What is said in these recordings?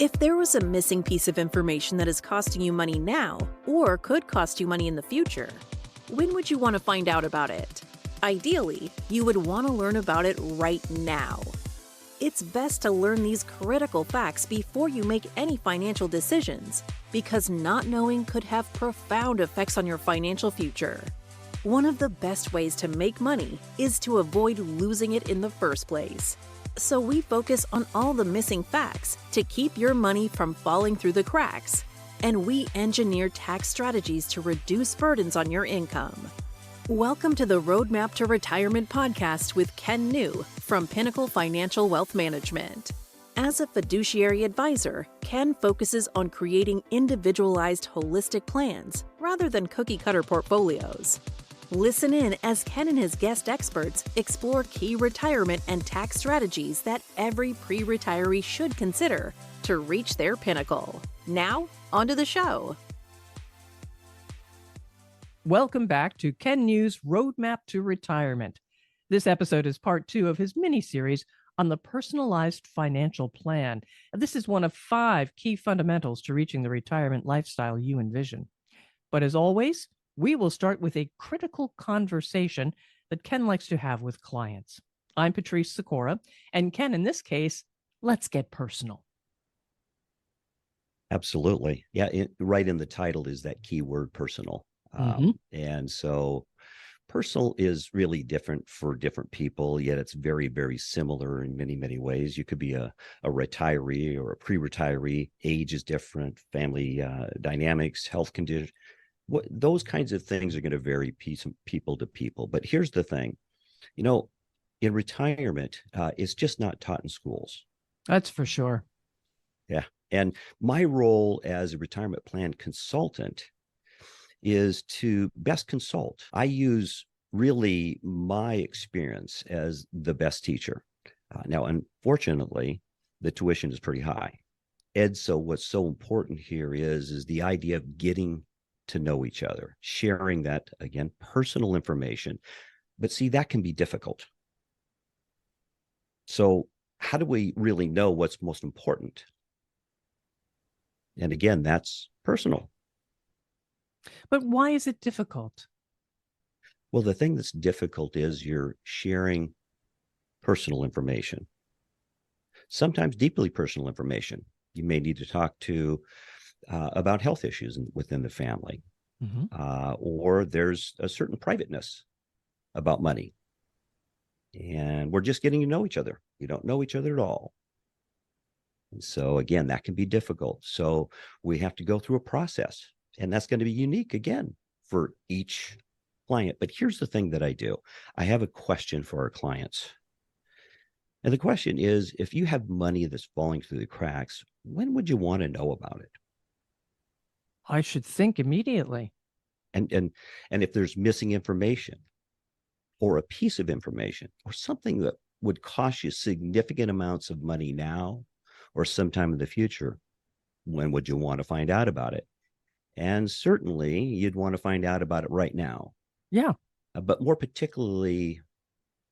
If there was a missing piece of information that is costing you money now, or could cost you money in the future, when would you want to find out about it? Ideally, you would want to learn about it right now. It's best to learn these critical facts before you make any financial decisions, because not knowing could have profound effects on your financial future. One of the best ways to make money is to avoid losing it in the first place. So we focus on all the missing facts to keep your money from falling through the cracks. And we engineer tax strategies to reduce burdens on your income. Welcome to the Roadmap to Retirement podcast with Ken New from Pinnacle Financial Wealth Management. As a fiduciary advisor, Ken focuses on creating individualized, holistic plans rather than cookie-cutter portfolios. Listen in as Ken and his guest experts explore key retirement and tax strategies that every pre-retiree should consider to reach their pinnacle. Now, onto the show. Welcome back to Ken New's Roadmap to Retirement. This episode is part 2 of his mini-series on the personalized financial plan. This is one of 5 key fundamentals to reaching the retirement lifestyle you envision. But as always, we will start with a critical conversation that Ken likes to have with clients. I'm Patrice Sikora, and Ken, in this case, let's get personal. Absolutely. Yeah, right in the title is that key word, personal. And so personal is really different for different people, yet it's very, very similar in many, many ways. You could be a retiree or a pre-retiree. Age is different, family dynamics, health condition. Those kinds of things are going to vary people to people. But here's the thing, in retirement, it's just not taught in schools. That's for sure. Yeah. And my role as a retirement plan consultant is to best consult. I use really my experience as the best teacher. Now, unfortunately, the tuition is pretty high. And so what's so important here is the idea of getting to know each other, sharing that, again, personal information. But see, that can be difficult. So how do we really know what's most important? And again, that's personal. But why is it difficult? Well, the thing that's difficult is you're sharing personal information, sometimes deeply personal information. You may need to talk to about health issues within the family, or there's a certain privateness about money. And we're just getting to know each other. We don't know each other at all. And so, again, that can be difficult. So we have to go through a process. And that's going to be unique, again, for each client. But here's the thing that I do. I have a question for our clients. And the question is, if you have money that's falling through the cracks, when would you want to know about it? I should think immediately. And if there's missing information or a piece of information or something that would cost you significant amounts of money now or sometime in the future, when would you want to find out about it? And certainly you'd want to find out about it right now. Yeah. But more particularly,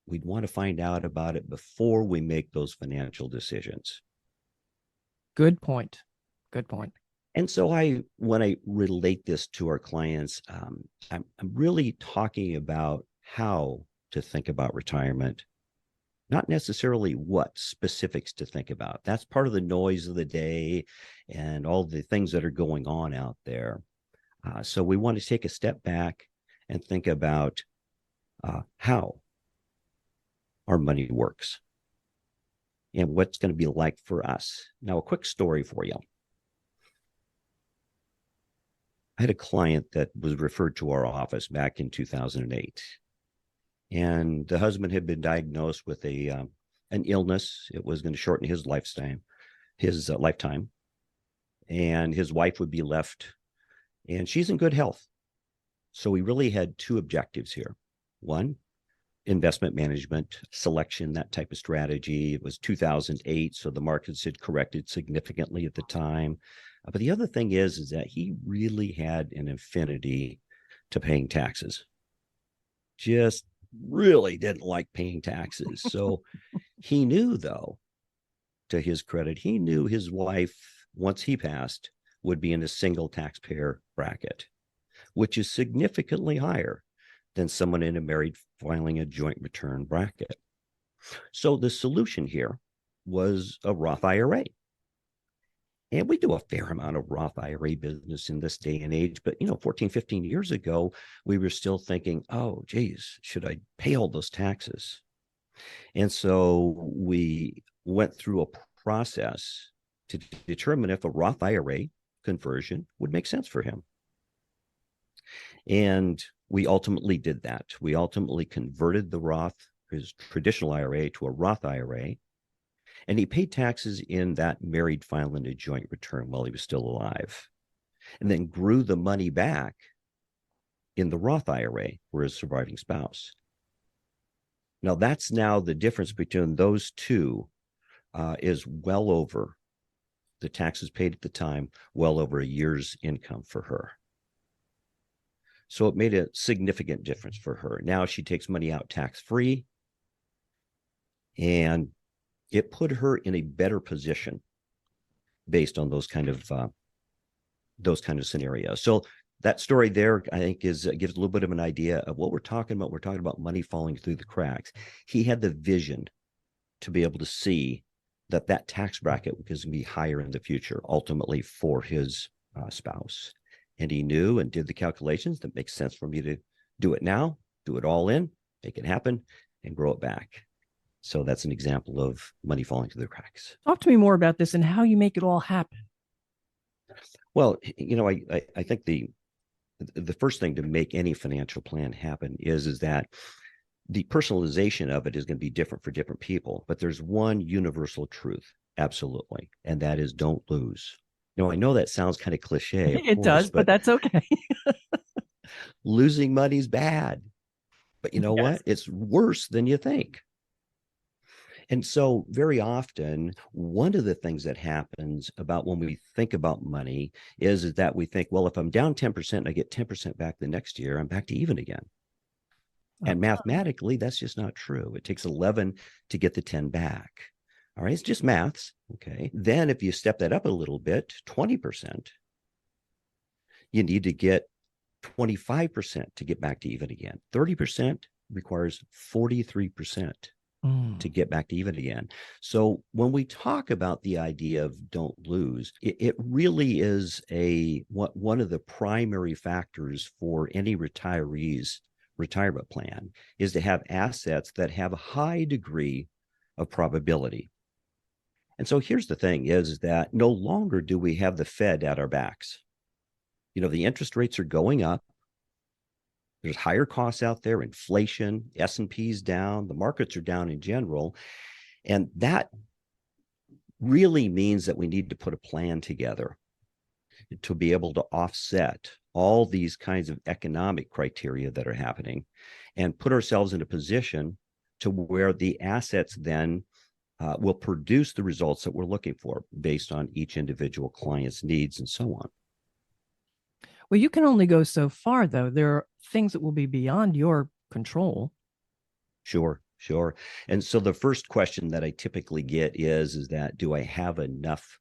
we'd want to find out about it before we make those financial decisions. Good point. Good point. And so when I relate this to our clients, I'm really talking about how to think about retirement, not necessarily what specifics to think about. That's part of the noise of the day and all the things that are going on out there. So we want to take a step back and think about how our money works and what's going to be like for us. Now, a quick story for you. I had a client that was referred to our office back in 2008. And the husband had been diagnosed with an illness. It was going to shorten his lifetime. And his wife would be left, and she's in good health. So we really had 2 objectives here. One, investment management, selection, that type of strategy. It was 2008, so the markets had corrected significantly at the time. But the other thing is that he really had an affinity to paying taxes. Just really didn't like paying taxes. So he knew, though, to his credit, he knew his wife, once he passed, would be in a single taxpayer bracket, which is significantly higher than someone in a married filing a joint return bracket. So the solution here was a Roth IRA. And we do a fair amount of Roth IRA business in this day and age. But, 14, 15 years ago, we were still thinking, oh, geez, should I pay all those taxes? And so we went through a process to determine if a Roth IRA conversion would make sense for him. And we ultimately did that. We ultimately converted the Roth, his traditional IRA, to a Roth IRA. And he paid taxes in that married filing a joint return while he was still alive, and then grew the money back in the Roth IRA for his surviving spouse. Now, that's now the difference between those two is well over the taxes paid at the time, well over a year's income for her. So it made a significant difference for her. Now she takes money out tax-free, and it put her in a better position based on those kind of scenarios. So that story there, I think, gives a little bit of an idea of what we're talking about. We're talking about money falling through the cracks. He had the vision to be able to see that tax bracket was going to be higher in the future, ultimately for his spouse. And he knew and did the calculations that makes sense for me to do it now, do it all in, make it happen, and grow it back. So that's an example of money falling through the cracks. Talk to me more about this and how you make it all happen. Well, I think the first thing to make any financial plan happen is that the personalization of it is going to be different for different people. But there's one universal truth, absolutely, and that is don't lose. I know that sounds kind of cliche, of It course, does, but that's okay. losing money's bad. But you know Yes. what? It's worse than you think. And so very often, one of the things that happens about when we think about money is that we think, well, if I'm down 10% and I get 10% back the next year, I'm back to even again. And mathematically, that's just not true. It takes 11 to get the 10 back. All right, it's just maths. Okay. Then if you step that up a little bit, 20%, you need to get 25% to get back to even again. 30% requires 43% to get back to even again. So when we talk about the idea of don't lose, it really is one of the primary factors for any retiree's retirement plan is to have assets that have a high degree of probability. And so here's the thing is that no longer do we have the Fed at our backs. The interest rates are going up. There's higher costs out there, inflation, S&P's down, the markets are down in general. And that really means that we need to put a plan together to be able to offset all these kinds of economic criteria that are happening and put ourselves in a position to where the assets then will produce the results that we're looking for based on each individual client's needs and so on. Well, you can only go so far, though. There are things that will be beyond your control. Sure. And so the first question that I typically get is that, do I have enough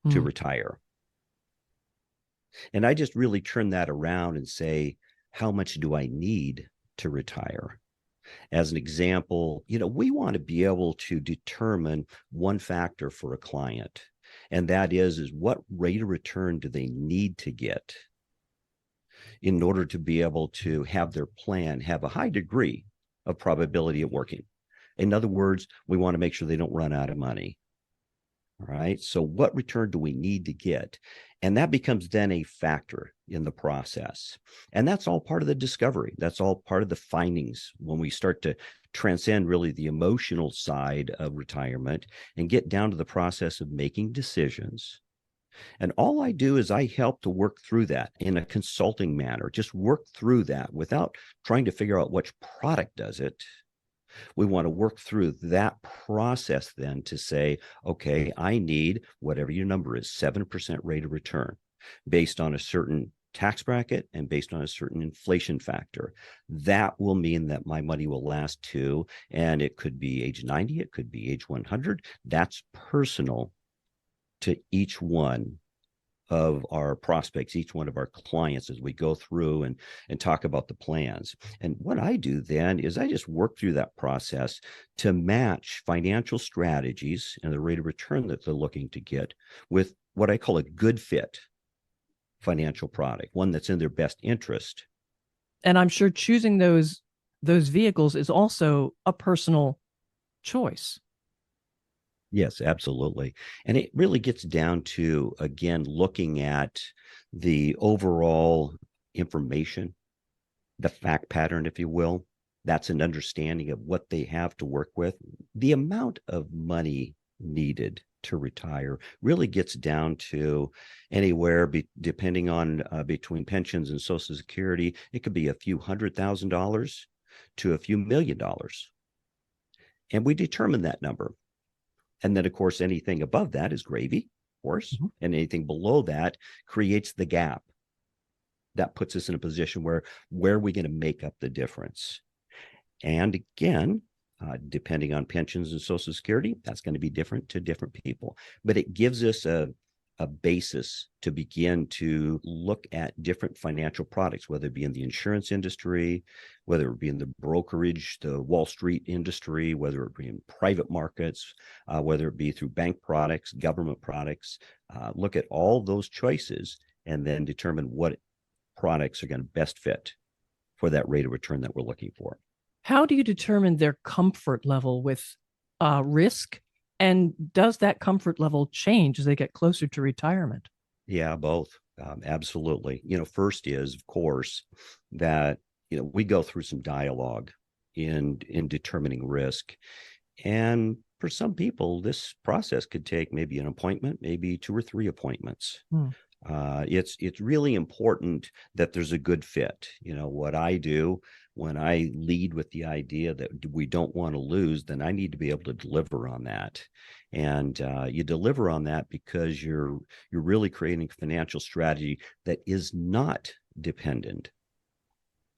to retire? And I just really turn that around and say, how much do I need to retire? As an example, we want to be able to determine one factor for a client, and that is what rate of return do they need to get in order to be able to have their plan have a high degree of probability of working. In other words, we want to make sure they don't run out of money. All right. So what return do we need to get? And that becomes then a factor in the process. And that's all part of the discovery. That's all part of the findings when we start to transcend really the emotional side of retirement and get down to the process of making decisions. And all I do is I help to work through that in a consulting manner, just work through that without trying to figure out which product does it. We want to work through that process then to say, okay, I need whatever your number is, 7% rate of return based on a certain tax bracket and based on a certain inflation factor. That will mean that my money will last to, and it could be age 90, it could be age 100. That's personal to each one of our prospects, each one of our clients, as we go through and talk about the plans. And what I do then is I just work through that process to match financial strategies and the rate of return that they're looking to get with what I call a good fit financial product, one that's in their best interest. And I'm sure choosing those vehicles is also a personal choice. Yes, absolutely. And it really gets down to, again, looking at the overall information, the fact pattern, if you will. That's an understanding of what they have to work with. The amount of money needed to retire really gets down to anywhere depending on between pensions and Social Security. It could be a few $100,000 to a few $1,000,000. And we determine that number. And then, of course, anything above that is gravy, of course, Mhm. and anything below that creates the gap. That puts us in a position where are we going to make up the difference? And again, depending on pensions and Social Security, that's going to be different to different people. But it gives us a basis to begin to look at different financial products, whether it be in the insurance industry, whether it be in the brokerage, the Wall Street industry, whether it be in private markets, whether it be through bank products, government products. Look at all those choices and then determine what products are going to best fit for that rate of return that we're looking for. How do you determine their comfort level with risk? And does that comfort level change as they get closer to retirement? Yeah, both. Absolutely. First is, of course, that we go through some dialogue in determining risk. And for some people, this process could take maybe an appointment, maybe two or three appointments. Hmm. It's really important that there's a good fit. What I do when I lead with the idea that we don't want to lose, then I need to be able to deliver on that. And you deliver on that because you're really creating a financial strategy that is not dependent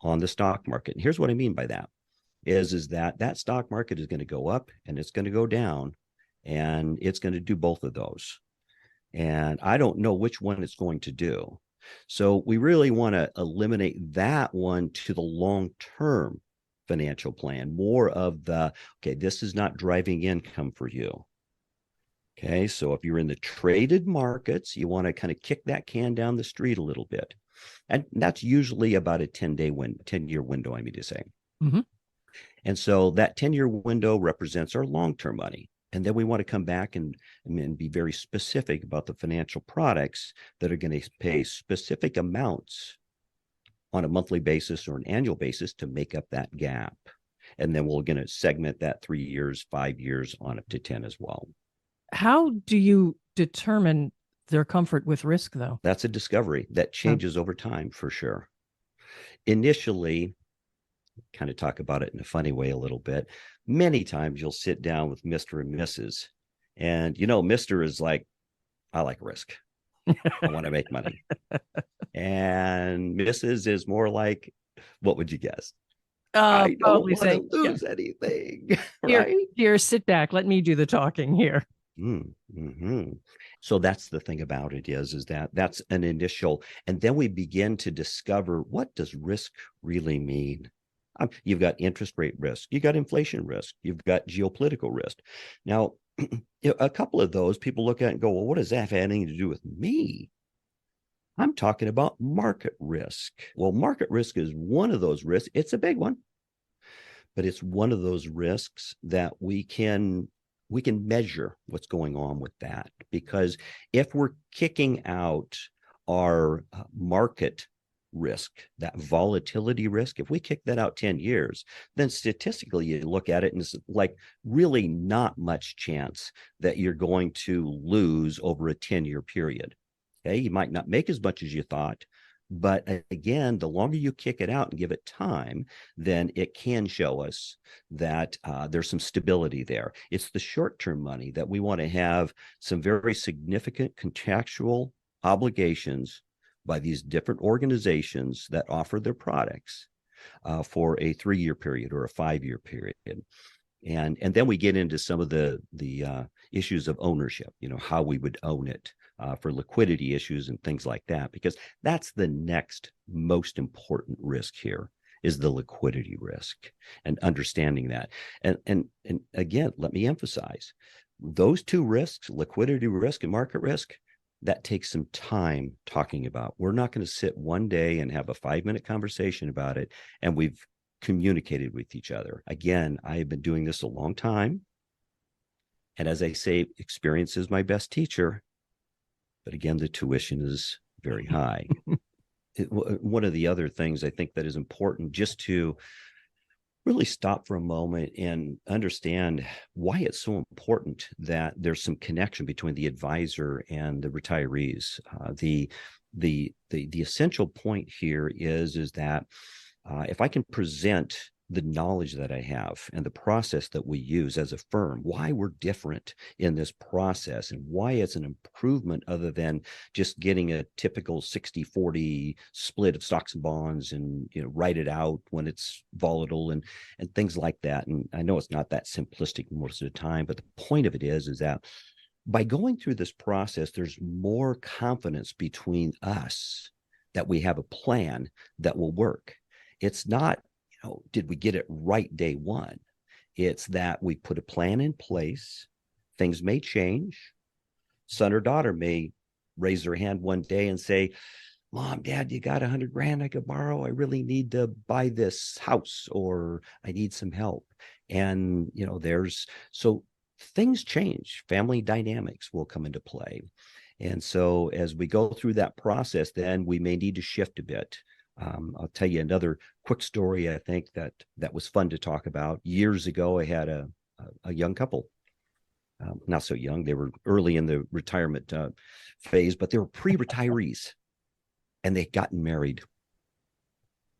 on the stock market. And here's what I mean by that is that stock market is going to go up and it's going to go down, and it's going to do both of those. And I don't know which one it's going to do. So we really want to eliminate that one to the long-term financial plan, more of the, okay, this is not driving income for you. Okay, so if you're in the traded markets, you want to kind of kick that can down the street a little bit. And that's usually about a 10-year window, I mean to say. Mhm. And so that 10-year window represents our long-term money. And then we want to come back and be very specific about the financial products that are going to pay specific amounts on a monthly basis or an annual basis to make up that gap. And then we're going to segment that 3 years, 5 years, on up to 10 as well. How do you determine their comfort with risk, though? That's a discovery that changes over time for sure. Initially, kind of talk about it in a funny way a little bit. Many times you'll sit down with Mr. and Mrs. And Mr. is like, I like risk. I want to make money. And Mrs. is more like, what would you guess? I don't Probably want saying, to yeah, lose anything, here, right? here, sit back. Let me do the talking here. Mm-hmm. So that's the thing about it is that that's an initial, and then we begin to discover, what does risk really mean? You've got interest rate risk, you've got inflation risk, you've got geopolitical risk. Now, a couple of those people look at and go, well, what does that have anything to do with me? I'm talking about market risk. Well, market risk is one of those risks. It's a big one, but it's one of those risks that we can measure what's going on with that. Because if we're kicking out our market risk, that volatility risk, if we kick that out 10 years, then statistically you look at it and it's like really not much chance that you're going to lose over a 10-year period. Okay, you might not make as much as you thought, but again, the longer you kick it out and give it time, then it can show us that there's some stability there. It's the short-term money that we want to have some very significant contractual obligations by these different organizations that offer their products for a 3-year period or a 5-year period. And then we get into some of the issues of ownership, how we would own it for liquidity issues and things like that, because that's the next most important risk here, is the liquidity risk, and understanding that. And again, let me emphasize, those two risks, liquidity risk and market risk, that takes some time talking about. We're not going to sit one day and have a 5-minute conversation about it and we've communicated with each other. Again, I have been doing this a long time. And as I say, experience is my best teacher. But again, the tuition is very high. One of the other things I think that is important, just to really stop for a moment and understand why it's so important that there's some connection between the advisor and the retirees. The essential point here is that if I can present the knowledge that I have and the process that we use as a firm, why we're different in this process and why it's an improvement other than just getting a typical 60-40 split of stocks and bonds and write it out when it's volatile and things like that. And I know it's not that simplistic most of the time, but the point of it is that by going through this process, there's more confidence between us that we have a plan that will work. It's not, did we get it right day one? It's that we put a plan in place. Things may change. Son or daughter may raise their hand one day and say, Mom, Dad, you got $100,000 I could borrow? I really need to buy this house, or I need some help. And, so things change. Family dynamics will come into play. And so as we go through that process, then we may need to shift a bit. I'll tell you another quick story, I think, that was fun to talk about. Years ago, I had a young couple, not so young. They were early in the retirement phase, but they were pre-retirees, and they'd gotten married.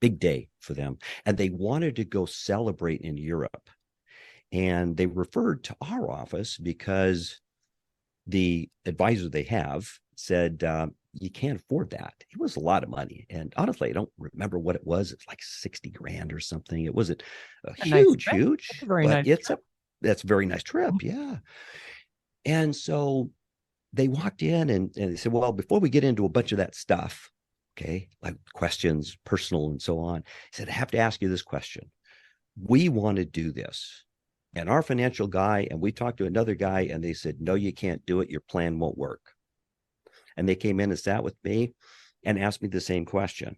Big day for them. And they wanted to go celebrate in Europe. And they referred to our office because the advisor they have said, you can't afford that. It was a lot of money. And honestly, I don't remember what it was. It's like $60,000 or something. It wasn't a huge, That's a very but nice trip. that's a very nice trip. Yeah. And so they walked in and they said, well, before we get into a bunch of that stuff, okay, like questions, personal and so on, he said, I have to ask you this question. We want to do this. And our financial guy, and we talked to another guy, and they said, no, you can't do it. Your plan won't work. And they came in and sat with me and asked me the same question.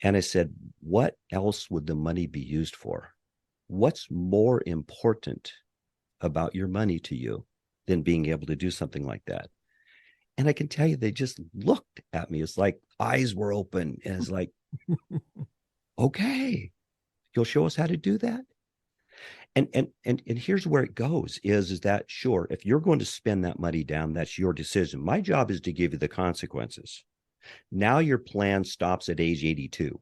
And I said, what else would the money be used for? What's more important about your money to you than being able to do something like that? And I can tell you, they just looked at me. It's like eyes were open. And it's like, okay, you'll show us how to do that? And here's where it goes is that, sure, if you're going to spend that money down, that's your decision. My job is to give you the consequences. Now your plan stops at age 82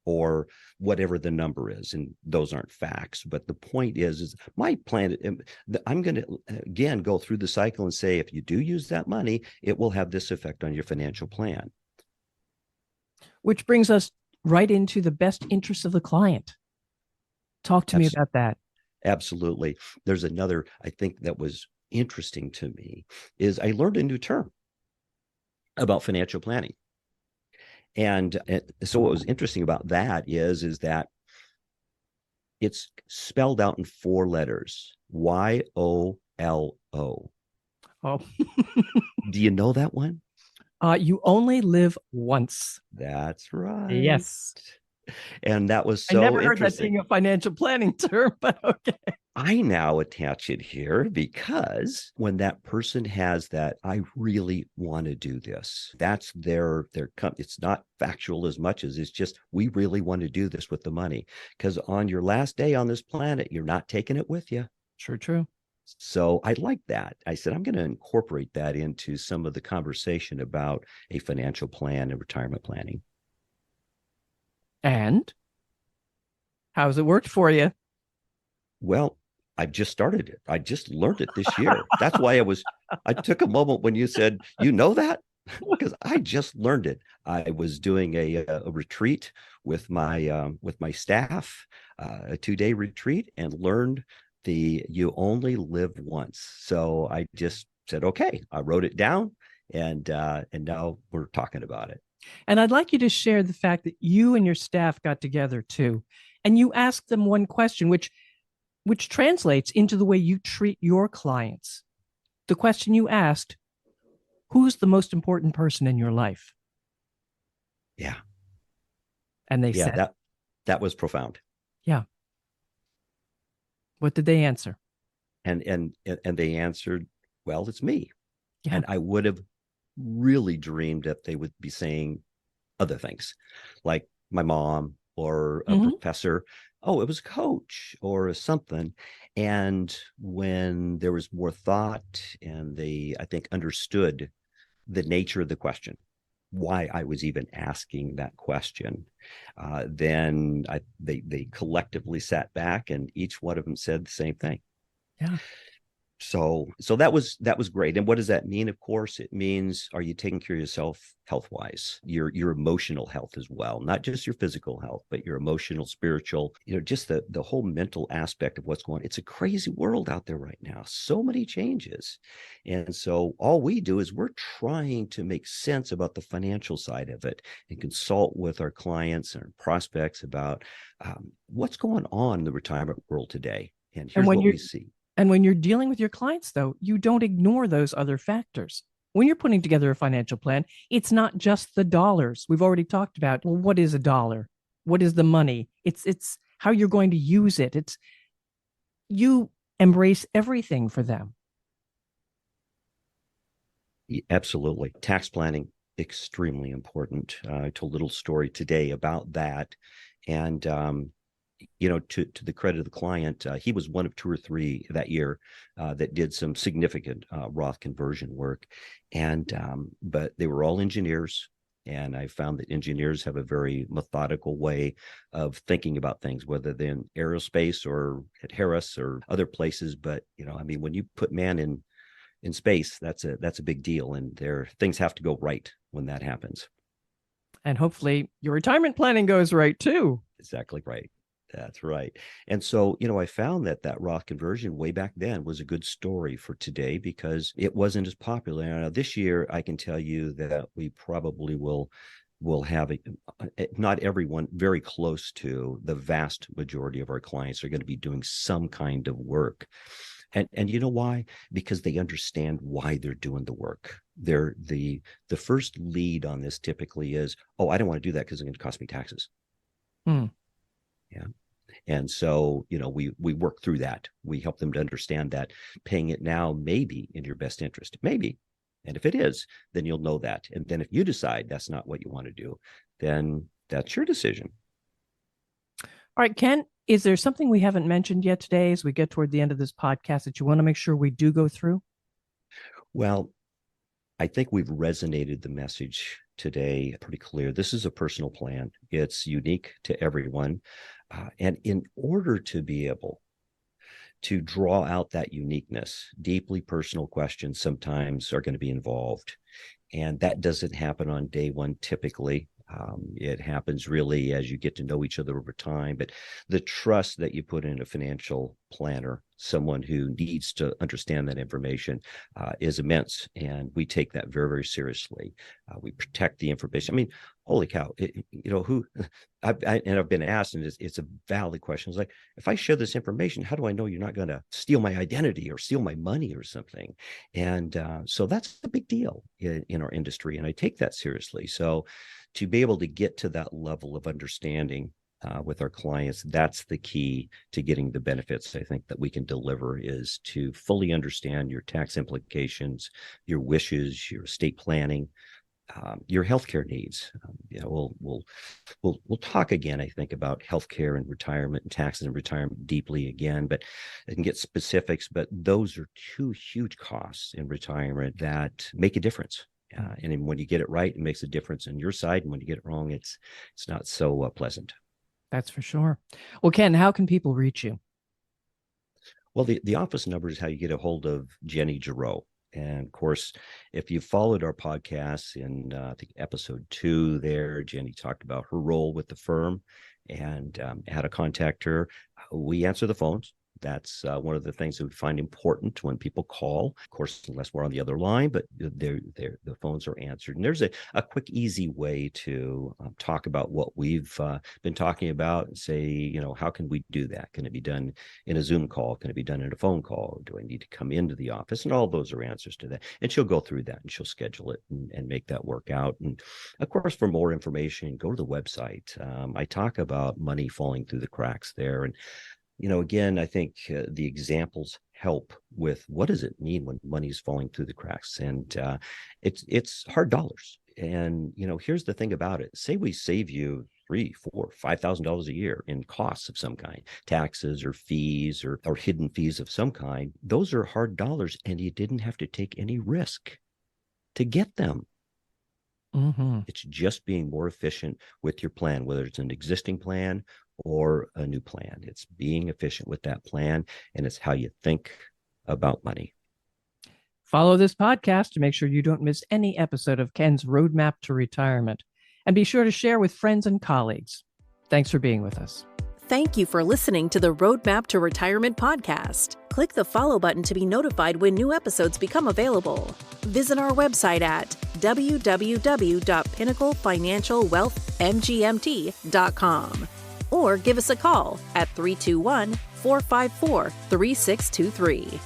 or whatever the number is. And those aren't facts. But the point is my plan, I'm going to, again, go through the cycle and say, if you do use that money, it will have this effect on your financial plan. Which brings us right into the best interest of the client. Talk to me about that. Absolutely. There's another, I think, that was interesting to me, is I learned a new term about financial planning. And so what was interesting about that is that it's spelled out in 4 letters, YOLO. Oh, Do you know that one? You only live once. That's right. Yes. And that was I so never heard that interesting. being a financial planning term, but okay. I now attach it here because when that person has that, I really want to do this. That's their it's not factual as much as it's just, we really want to do this with the money. Because on your last day on this planet, you're not taking it with you. Sure, true. So I like that. I said, I'm going to incorporate that into some of the conversation about a financial plan and retirement planning. And how's it worked for you? Well, I've just started it. I just learned it this year. That's why I took a moment when you said, you know that? because I just learned it. I was doing a retreat with my staff, a 2 day retreat, and learned the you only live once. So I just said, okay, I wrote it down, and now we're talking about it. And I'd like you to share the fact that you and your staff got together too, and you asked them one question, which translates into the way you treat your clients. The question you asked: who's the most important person in your life? Yeah, And they yeah, said, that was profound. yeah. What did they answer? And they answered, well, it's me. Yeah. And I would have really dreamed that they would be saying other things, like my mom or a Mm-hmm. professor. Oh, it was a coach or something. And when there was more thought, and they, I think, understood the nature of the question, why I was even asking that question, then they collectively sat back, and each one of them said the same thing. Yeah. So that was great. And what does that mean? Of course, it means, are you taking care of yourself health wise, your emotional health as well, not just your physical health, but your emotional, spiritual, just the whole mental aspect of what's going on. It's a crazy world out there right now, so many changes. And so all we do is we're trying to make sense about the financial side of it, and consult with our clients and our prospects about what's going on in the retirement world today. And And here's when what you're we see. and when you're dealing with your clients, though, you don't ignore those other factors. When you're putting together a financial plan, it's not just the dollars. We've already talked about, well, what is a dollar? What is the money? It's how you're going to use it. It's you embrace everything for them. Absolutely. Tax planning, extremely important. I told a little story today about that. And, to the credit of the client, he was one of two or three that year that did some significant Roth conversion work. But they were all engineers. And I found that engineers have a very methodical way of thinking about things, whether they're in aerospace or at Harris or other places. But, I mean, when you put man in space, that's a big deal, and there things have to go right when that happens. And hopefully your retirement planning goes right too. Exactly right. That's right. And so, I found that Roth conversion way back then was a good story for today, because it wasn't as popular. Now, this year, I can tell you that we probably will have not everyone, very close to the vast majority of our clients are going to be doing some kind of work. And you know why? Because they understand why they're doing the work. They're the first lead on this typically is, oh, I don't want to do that because it's going to cost me taxes. Hmm. Yeah. And so, we work through that. We help them to understand that paying it now may be in your best interest. Maybe. And if it is, then you'll know that. And then if you decide that's not what you want to do, then that's your decision. All right, Ken, is there something we haven't mentioned yet today as we get toward the end of this podcast that you want to make sure we do go through? Well, I think we've resonated the message today pretty clear. This is a personal plan. It's unique to everyone. And in order to be able to draw out that uniqueness, deeply personal questions sometimes are going to be involved. And that doesn't happen on day one typically. It happens really as you get to know each other over time. But the trust that you put in a financial planner, someone who needs to understand that information, is immense. And we take that very, very seriously. We protect the information. I mean, holy cow, who I've been asked, and it's a valid question. It's like, if I share this information, how do I know you're not going to steal my identity or steal my money or something? And so that's a big deal in our industry. And I take that seriously. So to be able to get to that level of understanding with our clients, that's the key to getting the benefits I think that we can deliver, is to fully understand your tax implications, your wishes, your estate planning, your healthcare needs. We'll talk again, I think, about healthcare and retirement and taxes and retirement deeply again, but I can get specifics. But those are two huge costs in retirement that make a difference. And when you get it right, it makes a difference on your side. And when you get it wrong, it's not so pleasant. That's for sure. Well, Ken, how can people reach you? Well, the office number is how you get a hold of Jenny Giroux. And of course, if you followed our podcasts in I think episode 2 there, Jenny talked about her role with the firm and how to contact her. We answer the phones. That's one of the things that we find important when people call. Of course, unless we're on the other line, but the phones are answered. And there's a quick, easy way to talk about what we've been talking about and say, how can we do that? Can it be done in a Zoom call? Can it be done in a phone call? Do I need to come into the office? And all those are answers to that. And she'll go through that and she'll schedule it and make that work out. And of course, for more information, go to the website. I talk about money falling through the cracks there. And again, I think the examples help with what does it mean when money's falling through the cracks, and it's hard dollars. And here's the thing about it: say we save you $3,000, $4,000, $5,000 a year in costs of some kind, taxes or fees or hidden fees of some kind. Those are hard dollars, and you didn't have to take any risk to get them. Mm-hmm. It's just being more efficient with your plan, whether it's an existing plan or a new plan. It's being efficient with that plan, and it's how you think about money. Follow this podcast to make sure you don't miss any episode of Ken's Roadmap to Retirement. And be sure to share with friends and colleagues. Thanks for being with us. Thank you for listening to the Roadmap to Retirement podcast. Click the follow button to be notified when new episodes become available. Visit our website at www.pinnaclefinancialwealthmgmt.com or give us a call at 321-454-3623.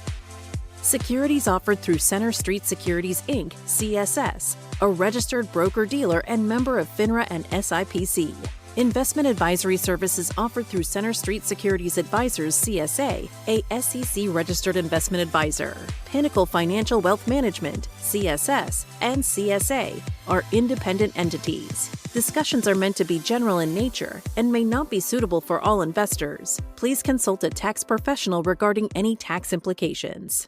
Securities offered through Center Street Securities, Inc., CSS, a registered broker-dealer and member of FINRA and SIPC. Investment advisory services offered through Center Street Securities Advisors, CSA, a SEC-registered investment advisor. Pinnacle Financial Wealth Management, CSS, and CSA are independent entities. Discussions are meant to be general in nature and may not be suitable for all investors. Please consult a tax professional regarding any tax implications.